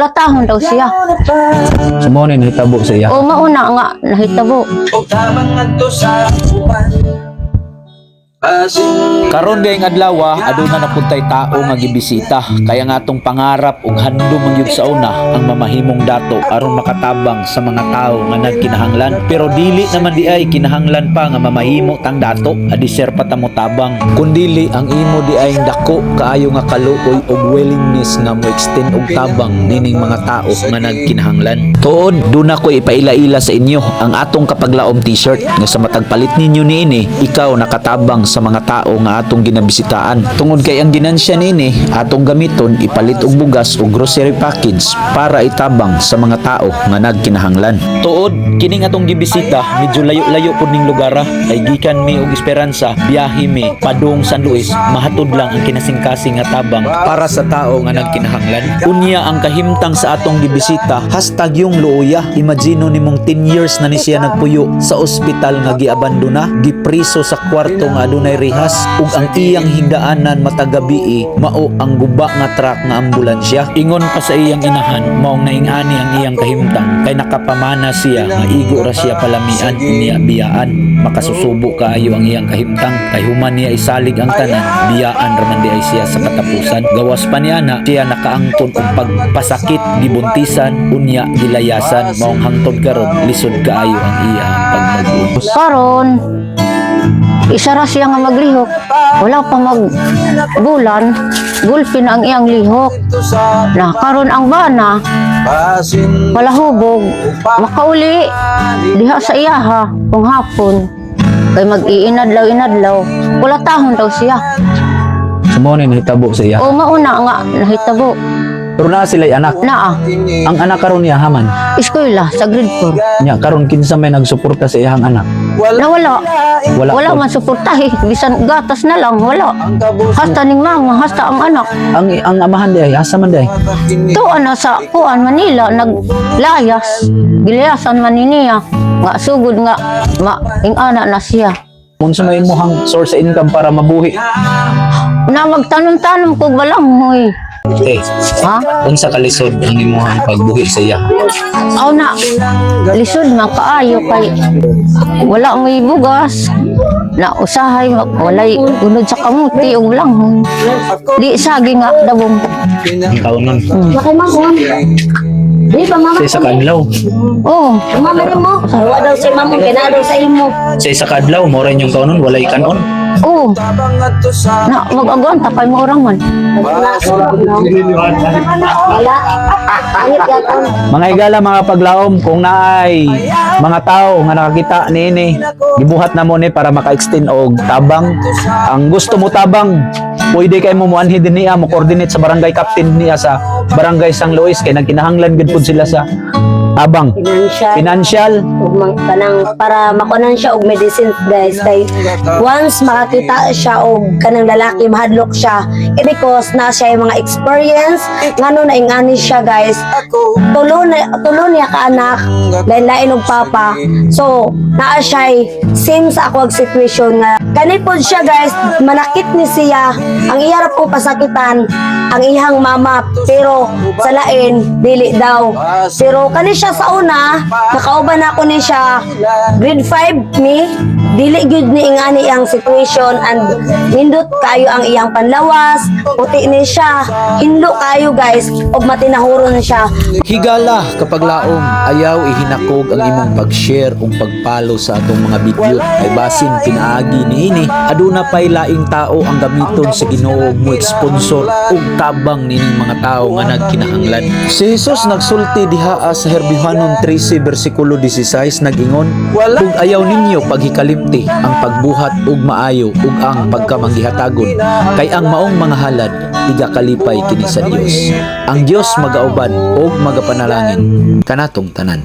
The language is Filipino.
Latahon daw siya. Sumo ni nahitabo sa iya. O mauna nga nahitabo. Karon dayang adlaw aduna napuntay tao nga gibisita kaya nga atong pangarap ug handom man gyud sa una ang mamahimong dato aron makatabang sa mga tao nga nagkinahanglan pero dili naman di ay kinahanglan pa nga mamahimo tang dato adiser pa ta mo tabang kundili ang imo di ay dako kaayo nga kaluoy ug willingness nga mo extend og tabang nining mga tao nga nagkinahanglan. Tuod duna ko ipaila-ila sa inyo ang atong kapaglaom t-shirt nga sa matag palit ninyo niini ikaw nakatabang sa mga tao nga atong ginabisitaan. Tungod kay ang ginansya nini atong gamiton ipalit og bugas o grocery package para itabang sa mga tao nga nagkinahanglan. Tuod kining atong gibisita medyo layo-layo pud ning lugar kay gikan mi og Esperanza biyahe mi padung San Luis mahatod lang ang kinasingkasing nga tabang para sa tao nga nagkinahanglan. Unya ang kahimtang sa atong gibisita hashtag yung luoya. Imagino nimong 10 years na ni siya nagpuyo sa ospital nga giabandona gipriso sa kwarto nga adunay rehas ug ang iyang higdaanan matag gabi mao ang guba nga truck nga ambulansya. Ingon pa sa iyang inahan maong naingani ang iyang kahimtang kay nakapamana siya nga igo ra siya palamian niya biyaan makasusubo kaayo ang iyang kahimtang kay human niya isalig ang tanan biyaan ra man di ay siya sa katapusan. Gawas pa niya na siya nakaangton og pagpasakit gibuntisan unya gilayasan maong hangtod karon lisod kaayo ang iyang pagmag-on. Karon isa ra siya nga maglihok. Wala pa magbulan, gulpin ang iyang lihok. Na karon ang bana palahubog makauli diha sa iyaha kung hapon kay mag-iinadlaw-inadlaw. Wala tahon daw siya. Sumo ni nahitabo sa iya. O mauna nga nahitabo. Pero na sila anak. Naa, Ang anak karon niya haman. eskwela sa grade 4. Nya karon kinsa may nagsuporta sa iyang anak. Nawala. Wala Wala po. man suportahi. Bisan gatas na lang, wala. Hasta ning mama, hasta ang anak. Ang amahan di ay asa man di ay. Tuan na sa Kuan, Manila, naglayas. Gilayasan man niya. Nga sugod nga, ingana na siya. Unsa may imong source of income para mabuhi? Na magtanom-tanom kog balanghoy. Okay. Ha? Unsa kalisod ang imong pagbuhi sa iya? Aw na, lisod man kaayo kay wala may bugas. Na usahay, walay unod sa kamuti o balanghoy. Di sagi nga dabong. Ang kaunon. Di ba mama? Sa isa kadlaw. Oh, Mama rin mo. Sawa daw si mama, kinadaw sa imo. Sa isa kadlaw mo rin yung kaunon walay kanon. oh. Na mag-agwanta kay mo orang man. Wala. Angit yata. Mga higala mga paglaom kung naay mga tao nga nakakita niini gibuhat na mo ni para maka-extend og tabang. Ang gusto mo tabang pwede kay mo muanhi din niya mo coordinate sa barangay captain niya sa barangay San Luis kay nagkinahanglan gid pud sila sa tabang financial Ug kanang para makunan siya og medicine guys kay once makakita siya og kanang lalaki mahadlok siya because na siya yung mga experience ngano na ingani siya guys tulo niya ka anak lain-lain og papa so naa siya same sa ako ang situation nga kani pod siya guys manakit ni siya ang iya ra po pasakitan ang iyang mama pero sa lain dili daw pero kani siya sa una nakauban ako ni siya grade 5 ni dili gyud ni ingani ang situation and nindot kayo ang iyang panlawas puti ni siya hinlo kayo guys og matinahuron siya. Higala kapag laom ayaw ihinakog ang imong pag-share ug pag-follow sa atong mga video kay basin pinaagi niini aduna pay laing tao ang gamiton sa Ginoo mo sponsor ug tabang nining mga tao nga nagkinahanglan. Si Jesus nagsulti diha sa Herbihanon 13 bersikulo 16 nagingon ug ayaw ninyo paghikalimti ang pagbuhat ug maayo ug ang pagkamanggihatagon kay ang maong mga halad igakalipay kini sa Dios. Ang Dios magauban ug magapanalangin kanatong tanan.